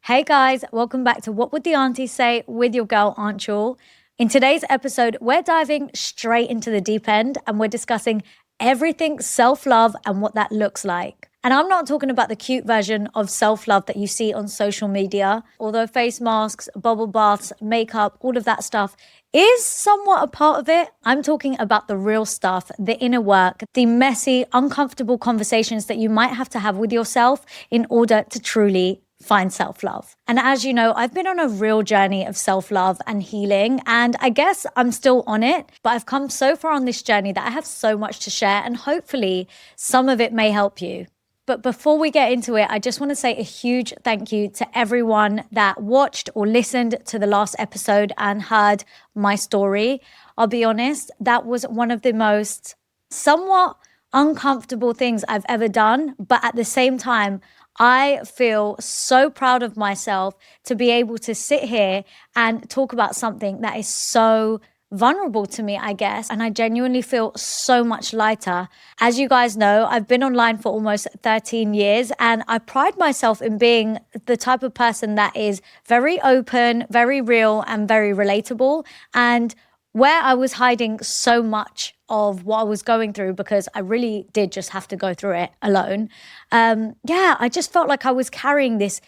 Hey guys, welcome back to What Would the Auntie Say with your girl, Auntie. In today's episode, we're diving straight into the deep end and we're discussing everything self-love and what that looks like. And I'm not talking about the cute version of self-love that you see on social media, although face masks, bubble baths, makeup, all of that stuff is somewhat a part of it. I'm talking about the real stuff, the inner work, the messy, uncomfortable conversations that you might have to have with yourself in order to truly find self-love. And as you know, I've been on a real journey of self-love and healing, and I guess I'm still on it, but I've come so far on this journey that I have so much to share, and hopefully some of it may help you. But before we get into it, I just want to say a huge thank you to everyone that watched or listened to the last episode and heard my story. I'll be honest, that was one of the most somewhat uncomfortable things I've ever done, but at the same time, I feel so proud of myself to be able to sit here and talk about something that is so vulnerable to me, I guess. And I genuinely feel so much lighter. As you guys know, I've been online for almost 13 years and I pride myself in being the type of person that is very open, very real, and very relatable. And where I was hiding so much of what I was going through because I really did just have to go through it alone. I just felt like I was carrying this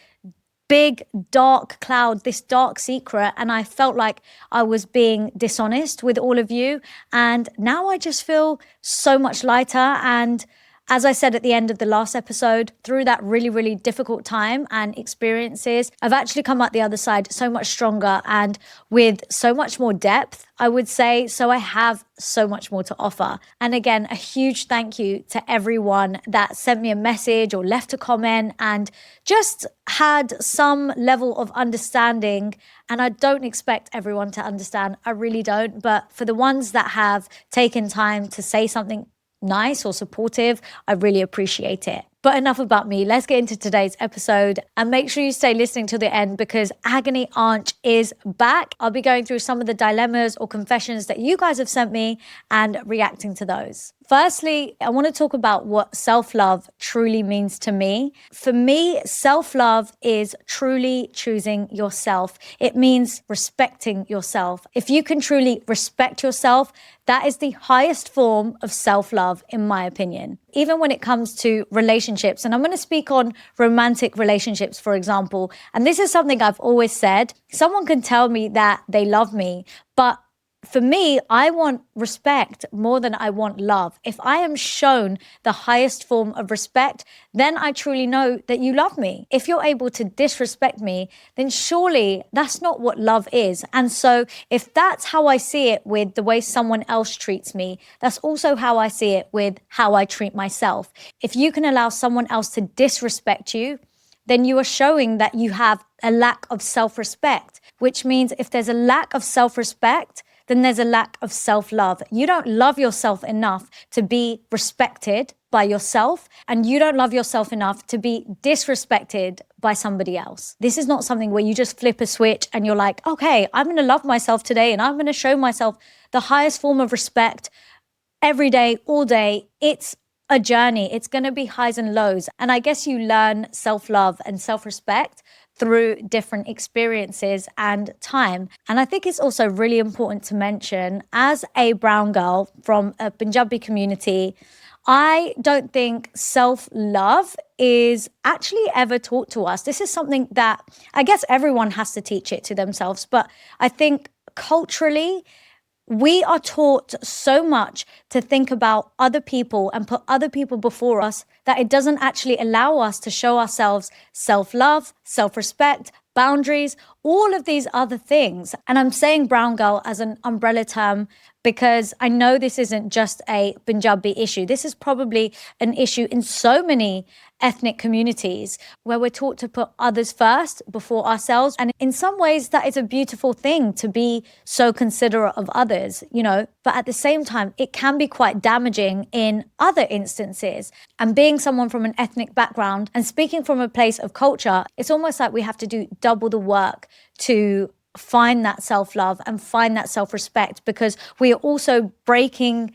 big dark cloud, this dark secret, and I felt like I was being dishonest with all of you. And now I just feel so much lighter. And as I said at the end of the last episode, through that really, really difficult time and experiences, I've actually come out the other side so much stronger and with so much more depth, I would say. So I have so much more to offer. And again, a huge thank you to everyone that sent me a message or left a comment and just had some level of understanding. And I don't expect everyone to understand. I really don't. But for the ones that have taken time to say something nice or supportive, I really appreciate it. But enough about me. Let's get into today's episode and make sure you stay listening to the end because Agony Aunt is back. I'll be going through some of the dilemmas or confessions that you guys have sent me and reacting to those. Firstly, I want to talk about what self-love truly means to me. For me, self-love is truly choosing yourself. It means respecting yourself. If you can truly respect yourself, that is the highest form of self-love, in my opinion. Even when it comes to relationships, and I'm going to speak on romantic relationships, for example, and this is something I've always said. Someone can tell me that they love me, but for me, I want respect more than I want love. If I am shown the highest form of respect, then I truly know that you love me. If you're able to disrespect me, then surely that's not what love is. And so if that's how I see it with the way someone else treats me, that's also how I see it with how I treat myself. If you can allow someone else to disrespect you, then you are showing that you have a lack of self-respect, which means if there's a lack of self-respect, then there's a lack of self-love. You don't love yourself enough to be respected by yourself, and you don't love yourself enough to be disrespected by somebody else. This is not something where you just flip a switch and you're like, okay, I'm going to love myself today and I'm going to show myself the highest form of respect every day, all day. It's a journey. It's going to be highs and lows. And I guess you learn self-love and self-respect through different experiences and time. And I think it's also really important to mention, as a brown girl from a Punjabi community, I don't think self-love is actually ever taught to us. This is something that I guess everyone has to teach it to themselves. But I think culturally, we are taught so much to think about other people and put other people before us that it doesn't actually allow us to show ourselves self-love, self-respect, boundaries, all of these other things. And I'm saying brown girl as an umbrella term because I know this isn't just a Punjabi issue. This is probably an issue in so many ethnic communities where we're taught to put others first before ourselves. And in some ways, that is a beautiful thing to be so considerate of others, you know, but at the same time, it can be quite damaging in other instances. And being someone from an ethnic background and speaking from a place of culture, it's almost like we have to do double the work to find that self-love and find that self-respect because we are also breaking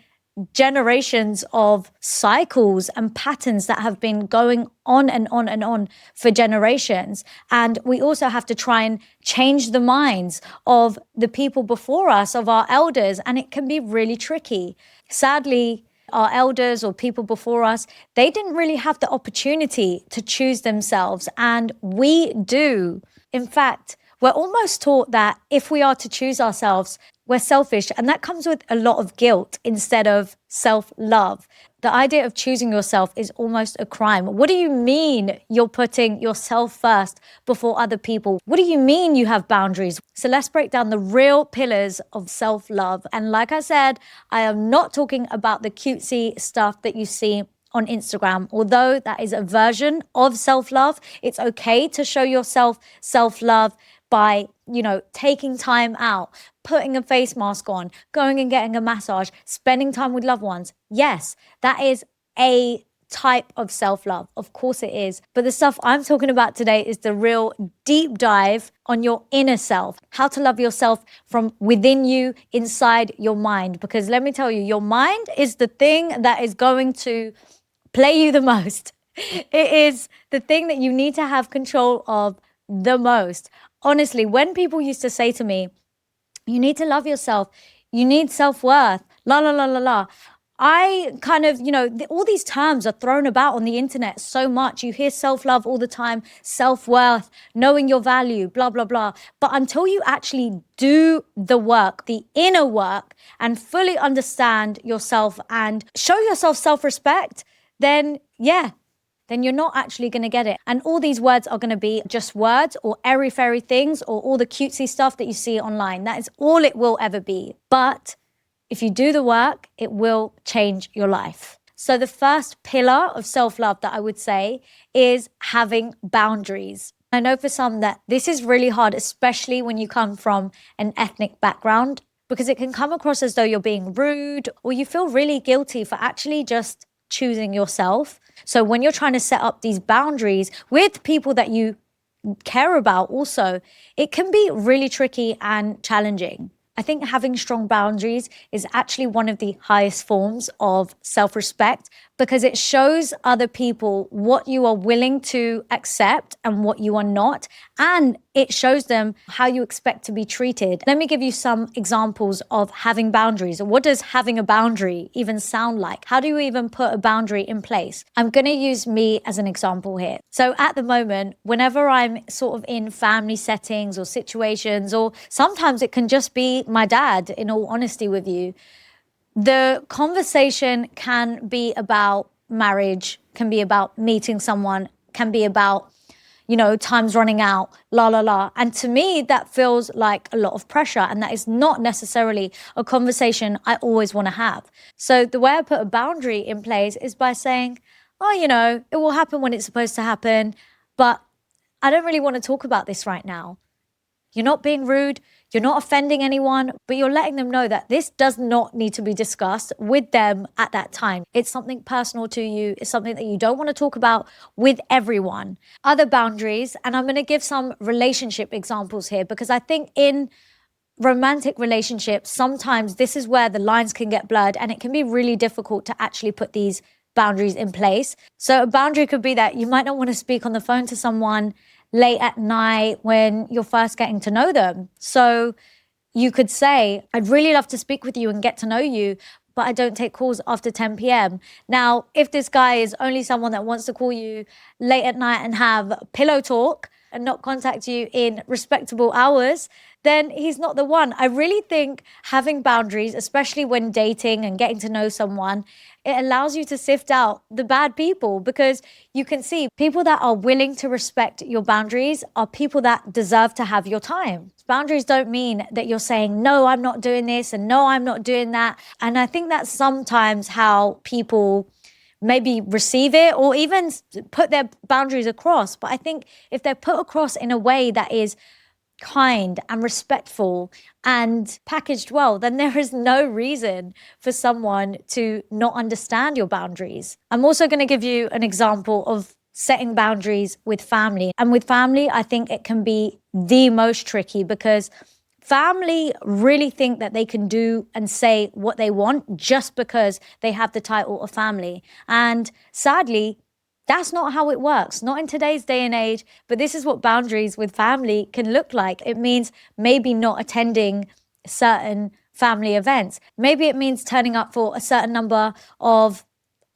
generations of cycles and patterns that have been going on and on and on for generations. And we also have to try and change the minds of the people before us, of our elders, and it can be really tricky. Sadly, our elders or people before us, they didn't really have the opportunity to choose themselves, and we do. In fact, we're almost taught that if we are to choose ourselves, we're selfish, and that comes with a lot of guilt instead of self-love. The idea of choosing yourself is almost a crime. What do you mean you're putting yourself first before other people? What do you mean you have boundaries? So let's break down the real pillars of self-love. And like I said, I am not talking about the cutesy stuff that you see on Instagram. Although that is a version of self-love, it's okay to show yourself self-love by, taking time out, putting a face mask on, going and getting a massage, spending time with loved ones. Yes, that is a type of self-love. Of course it is. But the stuff I'm talking about today is the real deep dive on your inner self, how to love yourself from within you, inside your mind. Because let me tell you, your mind is the thing that is going to play you the most. It is the thing that you need to have control of the most. Honestly, when people used to say to me, you need to love yourself, you need self-worth, la, la, la, la, la. I kind of, all these terms are thrown about on the internet so much. You hear self-love all the time, self-worth, knowing your value, blah, blah, blah. But until you actually do the work, the inner work, and fully understand yourself and show yourself self-respect, then you're not actually going to get it. And all these words are going to be just words or airy-fairy things or all the cutesy stuff that you see online. That is all it will ever be. But if you do the work, it will change your life. So the first pillar of self-love that I would say is having boundaries. I know for some that this is really hard, especially when you come from an ethnic background, because it can come across as though you're being rude or you feel really guilty for actually just choosing yourself. So when you're trying to set up these boundaries with people that you care about also, it can be really tricky and challenging. I think having strong boundaries is actually one of the highest forms of self-respect because it shows other people what you are willing to accept and what you are not. And it shows them how you expect to be treated. Let me give you some examples of having boundaries. What does having a boundary even sound like? How do you even put a boundary in place? I'm going to use me as an example here. So at the moment, whenever I'm sort of in family settings or situations, or sometimes it can just be my dad, in all honesty with you, the conversation can be about marriage, can be about meeting someone, can be about, time's running out, la, la, la. And to me, that feels like a lot of pressure. And that is not necessarily a conversation I always want to have. So the way I put a boundary in place is by saying, it will happen when it's supposed to happen, but I don't really want to talk about this right now. You're not being rude, you're not offending anyone, but you're letting them know that this does not need to be discussed with them at that time. It's something personal to you. It's something that you don't want to talk about with everyone. Other boundaries, and I'm going to give some relationship examples here because I think in romantic relationships, sometimes this is where the lines can get blurred and it can be really difficult to actually put these boundaries in place. So a boundary could be that you might not want to speak on the phone to someone late at night when you're first getting to know them. So you could say, I'd really love to speak with you and get to know you, but I don't take calls after 10 p.m. Now, if this guy is only someone that wants to call you late at night and have pillow talk and not contact you in respectable hours, then he's not the one. I really think having boundaries, especially when dating and getting to know someone, it allows you to sift out the bad people because you can see people that are willing to respect your boundaries are people that deserve to have your time. Boundaries don't mean that you're saying, no, I'm not doing this and no, I'm not doing that. And I think that's sometimes how people maybe receive it or even put their boundaries across. But I think if they're put across in a way that is kind and respectful and packaged well, then there is no reason for someone to not understand your boundaries. I'm also going to give you an example of setting boundaries with family. And with family, I think it can be the most tricky because Family really think that they can do and say what they want just because they have the title of family. And sadly, that's not how it works, not in today's day and age. But this is what boundaries with family can look like. It means maybe not attending certain family events. Maybe it means turning up for a certain number of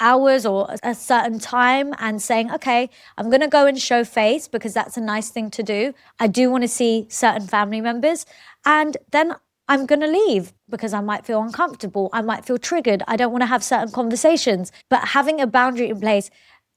hours or a certain time and saying, okay, I'm going to go and show face because that's a nice thing to do. I do want to see certain family members. And then I'm going to leave because I might feel uncomfortable. I might feel triggered. I don't want to have certain conversations. But having a boundary in place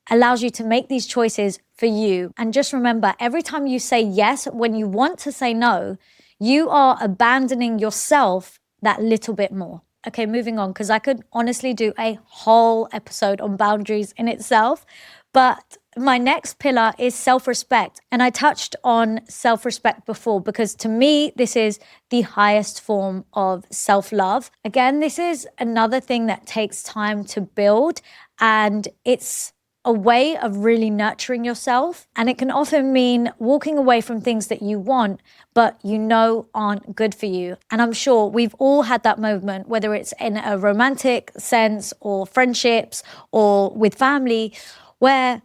allows you to make these choices for you. And just remember, every time you say yes, when you want to say no, you are abandoning yourself that little bit more. Okay, moving on, because I could honestly do a whole episode on boundaries in itself. But my next pillar is self-respect. And I touched on self-respect before because to me, this is the highest form of self-love. Again, this is another thing that takes time to build, and it's a way of really nurturing yourself. And it can often mean walking away from things that you want, but you know aren't good for you. And I'm sure we've all had that moment, whether it's in a romantic sense or friendships or with family, where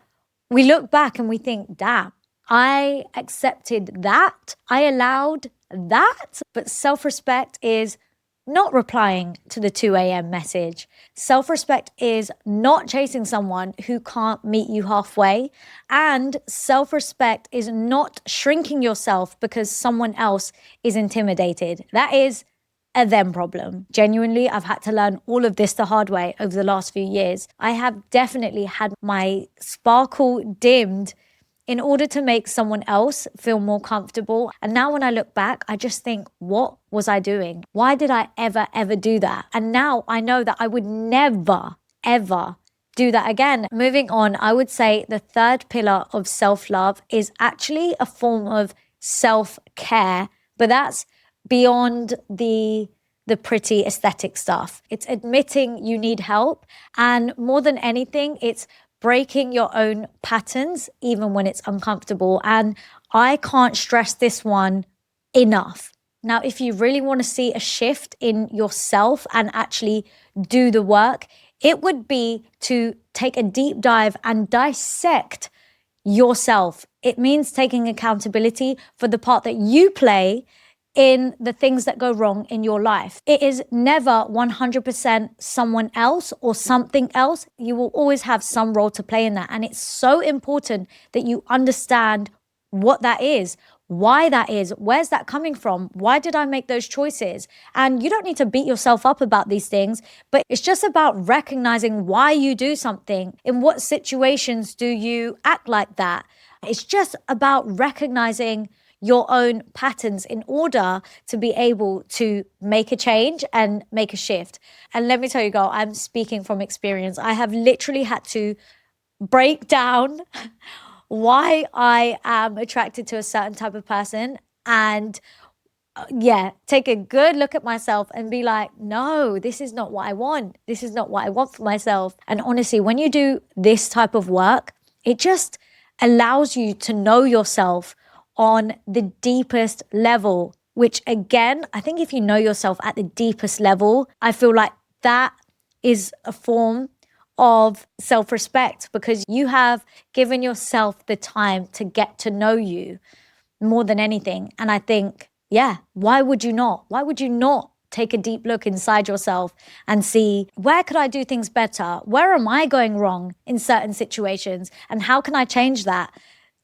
we look back and we think, damn, I accepted that. I allowed that. But self-respect is not replying to the 2 a.m. message. Self-respect is not chasing someone who can't meet you halfway. And self-respect is not shrinking yourself because someone else is intimidated. That is a them problem. Genuinely, I've had to learn all of this the hard way over the last few years. I have definitely had my sparkle dimmed in order to make someone else feel more comfortable. And now when I look back, I just think, what was I doing? Why did I ever do that? And now I know that I would never, ever do that again. Moving on, I would say the third pillar of self-love is actually a form of self-care, but that's beyond the pretty aesthetic stuff. It's admitting you need help. And more than anything, it's breaking your own patterns, even when it's uncomfortable. And I can't stress this one enough. Now, if you really want to see a shift in yourself and actually do the work, it would be to take a deep dive and dissect yourself. It means taking accountability for the part that you play in the things that go wrong in your life. It is never 100% someone else or something else. You will always have some role to play in that. And it's so important that you understand what that is, why that is, where's that coming from? Why did I make those choices? And you don't need to beat yourself up about these things, but it's just about recognizing why you do something. In what situations do you act like that? It's just about recognizing your own patterns in order to be able to make a change and make a shift. And let me tell you, girl, I'm speaking from experience. I have literally had to break down why I am attracted to a certain type of person and take a good look at myself and be like, no, this is not what I want. This is not what I want for myself. And honestly, when you do this type of work, it just allows you to know yourself on the deepest level, which again, I think if you know yourself at the deepest level, I feel like that is a form of self-respect because you have given yourself the time to get to know you more than anything. And I think, why would you not? Why would you not take a deep look inside yourself and see, where could I do things better? Where am I going wrong in certain situations? And how can I change that?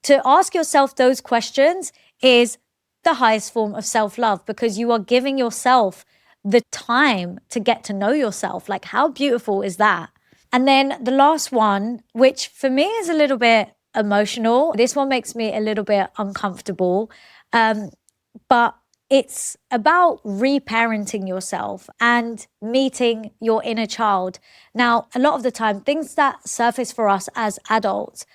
To ask yourself those questions is the highest form of self-love because you are giving yourself the time to get to know yourself. Like, how beautiful is that? And then the last one, which for me is a little bit emotional. This one makes me a little bit uncomfortable. But it's about reparenting yourself and meeting your inner child. Now, a lot of the time, things that surface for us as adults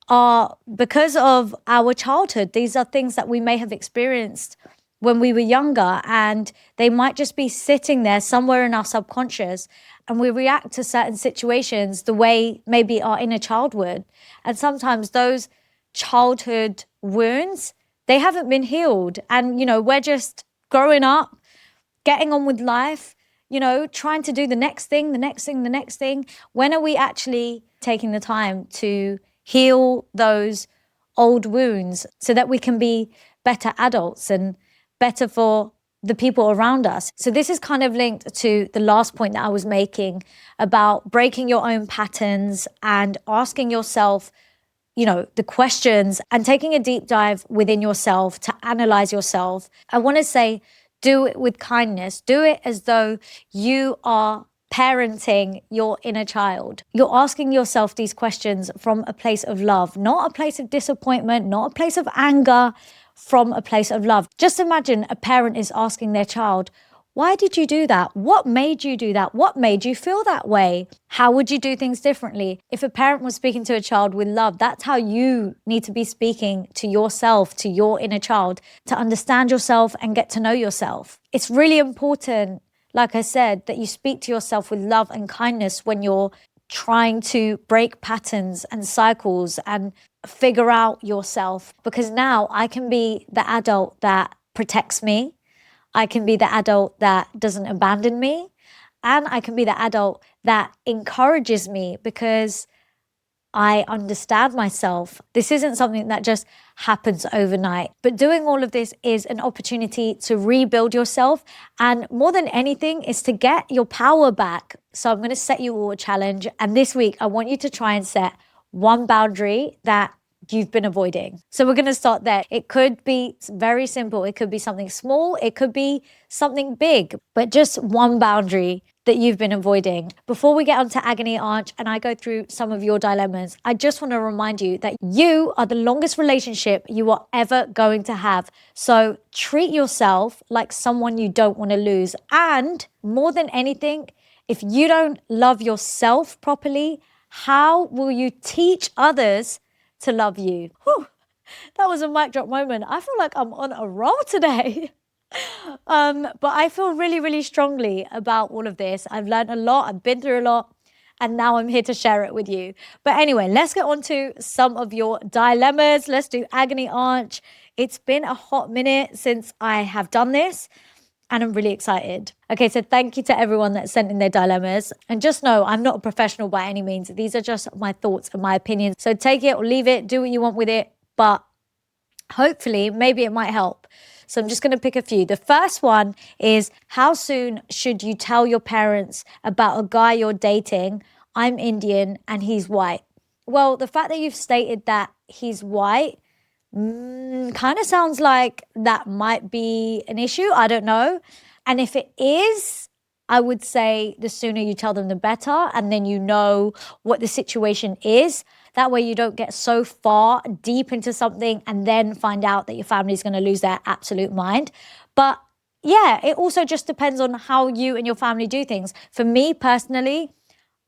are because of our childhood. These are things that we may have experienced when we were younger, and they might just be sitting there somewhere in our subconscious, and we react to certain situations the way maybe our inner child would. And sometimes those childhood wounds, they haven't been healed. And, we're just growing up, getting on with life, trying to do the next thing, the next thing, the next thing. When are we actually taking the time to heal those old wounds so that we can be better adults and better for the people around us? So this is kind of linked to the last point that I was making about breaking your own patterns and asking yourself, the questions and taking a deep dive within yourself to analyze yourself. I want to say, do it with kindness. Do it as though you are parenting your inner child. You're asking yourself these questions from a place of love, not a place of disappointment, not a place of anger, from a place of love. Just imagine a parent is asking their child, why did you do that? What made you do that? What made you feel that way? How would you do things differently? If a parent was speaking to a child with love, that's how you need to be speaking to yourself, to your inner child, to understand yourself and get to know yourself. It's really important, like I said, that you speak to yourself with love and kindness when you're trying to break patterns and cycles and figure out yourself. Because now I can be the adult that protects me. I can be the adult that doesn't abandon me, and I can be the adult that encourages me because I understand myself. This isn't something that just happens overnight, but doing all of this is an opportunity to rebuild yourself, and more than anything is to get your power back. So I'm going to set you all a challenge, and this week I want you to try and set one boundary that you've been avoiding. So we're going to start there. It could be very simple. It could be something small. It could be something big, but just one boundary that you've been avoiding. Before we get onto Agony Arch and I go through some of your dilemmas, I just want to remind you that you are the longest relationship you are ever going to have. So treat yourself like someone you don't want to lose. And more than anything, if you don't love yourself properly, how will you teach others to love you? Whew, that was a mic drop moment. I feel like I'm on a roll today. But I feel really, really strongly about all of this. I've learned a lot. I've been through a lot. And now I'm here to share it with you. But anyway, let's get on to some of your dilemmas. Let's do Agony Arch. It's been a hot minute since I have done this, and I'm really excited. Okay, so thank you to everyone that sent in their dilemmas. And just know, I'm not a professional by any means. These are just my thoughts and my opinions. So take it or leave it, do what you want with it. But hopefully, maybe it might help. So I'm just going to pick a few. The first one is, how soon should you tell your parents about a guy you're dating? I'm Indian and he's white. Well, the fact that you've stated that he's white kind of sounds like that might be an issue. I don't know. And if it is, I would say the sooner you tell them, the better. And then you know what the situation is. That way you don't get so far deep into something and then find out that your family's going to lose their absolute mind. But yeah, it also just depends on how you and your family do things. For me personally,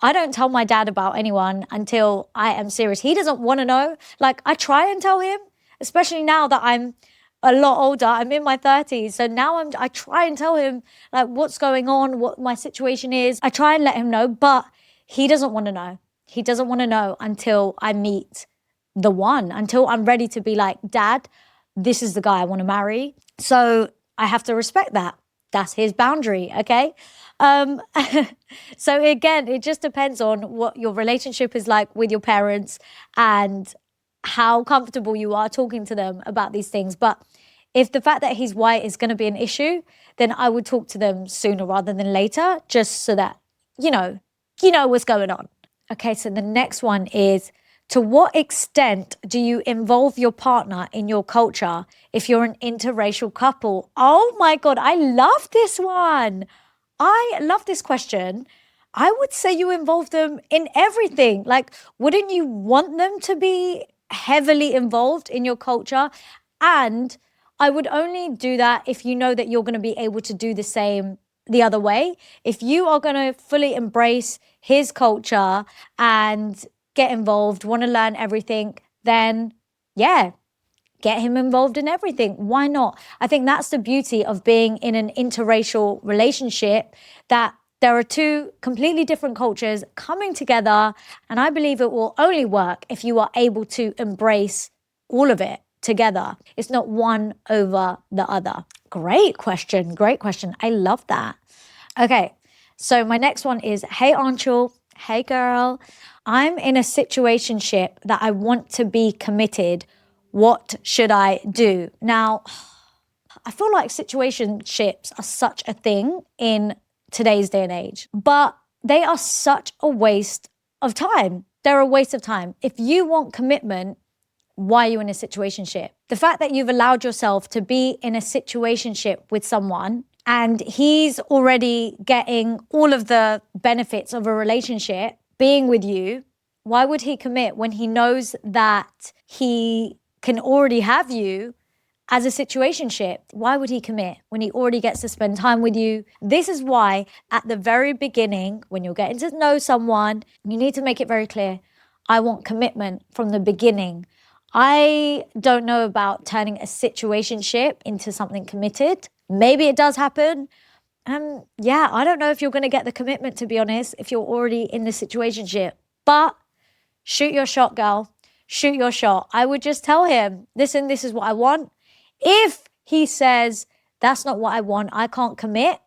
I don't tell my dad about anyone until I am serious. He doesn't want to know. Like, I try and tell him, especially now that I'm a lot older. I'm in my 30s. So now I try and tell him like what's going on, what my situation is. I try and let him know, but he doesn't want to know. He doesn't want to know until I meet the one, until I'm ready to be like, Dad, this is the guy I want to marry. So I have to respect that. That's his boundary, okay? So again, it just depends on what your relationship is like with your parents and how comfortable you are talking to them about these things. But if the fact that he's white is going to be an issue, then I would talk to them sooner rather than later, just so that, you know what's going on. Okay, so the next one is, to what extent do you involve your partner in your culture if you're an interracial couple? Oh my God, I love this one. I love this question. I would say you involve them in everything. Like, wouldn't you want them to be heavily involved in your culture? And I would only do that if you know that you're going to be able to do the same the other way. If you are going to fully embrace his culture and get involved, want to learn everything, then yeah, get him involved in everything. Why not? I think that's the beauty of being in an interracial relationship, that there are two completely different cultures coming together. And I believe it will only work if you are able to embrace all of it together. It's not one over the other. Great question. Great question. I love that. Okay. So my next one is, hey, Anshul. Hey, girl. I'm in a situationship that I want to be committed. What should I do? Now, I feel like situationships are such a thing in today's day and age, but they are such a waste of time. They're a waste of time. If you want commitment, why are you in a situationship? The fact that you've allowed yourself to be in a situationship with someone and he's already getting all of the benefits of a relationship being with you, why would he commit when he knows that he can already have you as a situationship? Why would he commit when he already gets to spend time with you? This is why at the very beginning, when you're getting to know someone, you need to make it very clear, I want commitment from the beginning. I don't know about turning a situationship into something committed. Maybe it does happen. Yeah, I don't know if you're going to get the commitment, to be honest, if you're already in the situationship. But shoot your shot, girl. Shoot your shot. I would just tell him, listen, this is what I want. If he says, that's not what I want, I can't commit,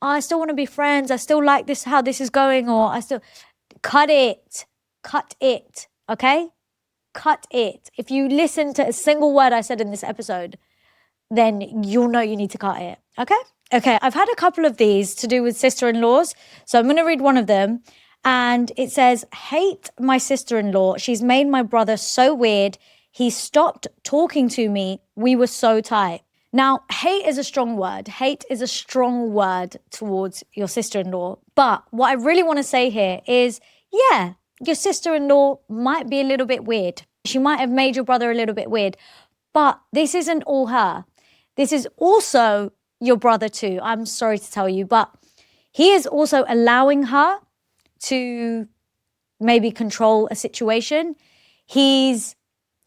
I still want to be friends, I still like this, how this is going, or I still, cut it, okay? Cut it. If you listen to a single word I said in this episode, then you'll know you need to cut it, okay? Okay, I've had a couple of these to do with sister-in-laws, so I'm going to read one of them, and it says, hate my sister-in-law. She's made my brother so weird. He stopped talking to me. We were so tight. Now, hate is a strong word. Hate is a strong word towards your sister-in-law. But what I really want to say here is, yeah, your sister-in-law might be a little bit weird. She might have made your brother a little bit weird. But this isn't all her. This is also your brother too. I'm sorry to tell you, but he is also allowing her to maybe control a situation. He's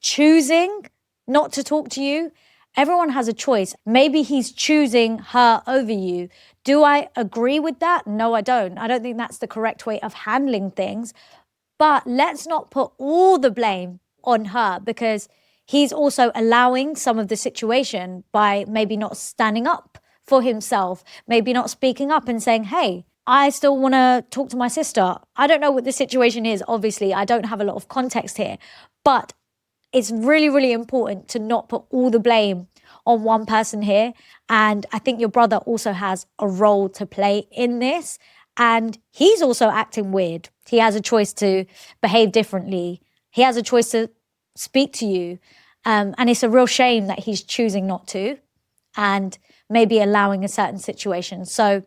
choosing not to talk to you. Everyone has a choice. Maybe he's choosing her over you. Do I agree with that? No, I don't. I don't think that's the correct way of handling things. But let's not put all the blame on her, because he's also allowing some of the situation by maybe not standing up for himself, maybe not speaking up and saying, hey, I still want to talk to my sister. I don't know what the situation is. Obviously, I don't have a lot of context here, but it's really, really important to not put all the blame on one person here. And I think your brother also has a role to play in this. And he's also acting weird. He has a choice to behave differently. He has a choice to speak to you. And it's a real shame that he's choosing not to and maybe allowing a certain situation. So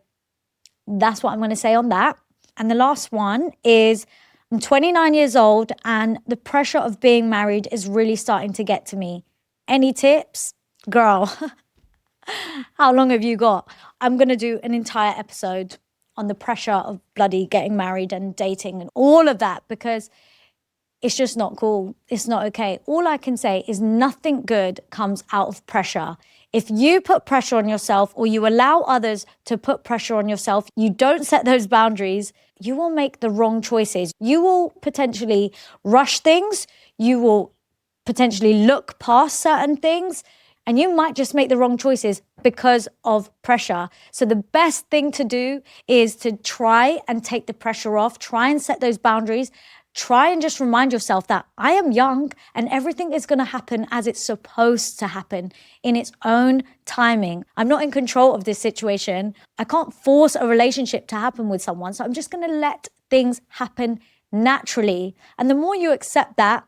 that's what I'm going to say on that. And the last one is, I'm 29 years old and the pressure of being married is really starting to get to me. Any tips? Girl, how long have you got? I'm going to do an entire episode on the pressure of bloody getting married and dating and all of that, because it's just not cool. It's not okay. All I can say is nothing good comes out of pressure. If you put pressure on yourself or you allow others to put pressure on yourself, you don't set those boundaries, you will make the wrong choices. You will potentially rush things. You will potentially look past certain things, and you might just make the wrong choices because of pressure. So the best thing to do is to try and take the pressure off, try and set those boundaries. Try and just remind yourself that I am young and everything is going to happen as it's supposed to happen in its own timing. I'm not in control of this situation. I can't force a relationship to happen with someone. So I'm just going to let things happen naturally. And the more you accept that,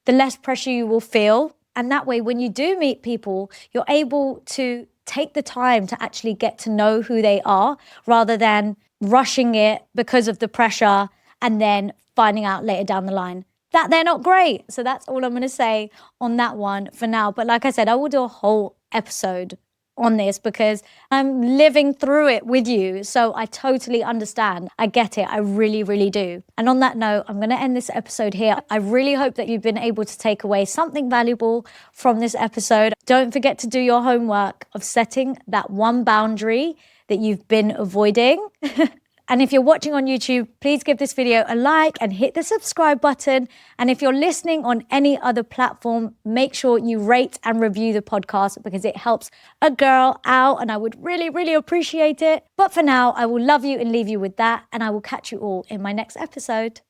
the less pressure you will feel. And that way, when you do meet people, you're able to take the time to actually get to know who they are rather than rushing it because of the pressure and then finding out later down the line that they're not great. So that's all I'm going to say on that one for now. But like I said, I will do a whole episode on this because I'm living through it with you. So I totally understand. I get it. I really, really do. And on that note, I'm going to end this episode here. I really hope that you've been able to take away something valuable from this episode. Don't forget to do your homework of setting that one boundary that you've been avoiding. And if you're watching on YouTube, please give this video a like and hit the subscribe button. And if you're listening on any other platform, make sure you rate and review the podcast because it helps a girl out and I would really, really appreciate it. But for now, I will love you and leave you with that, and I will catch you all in my next episode.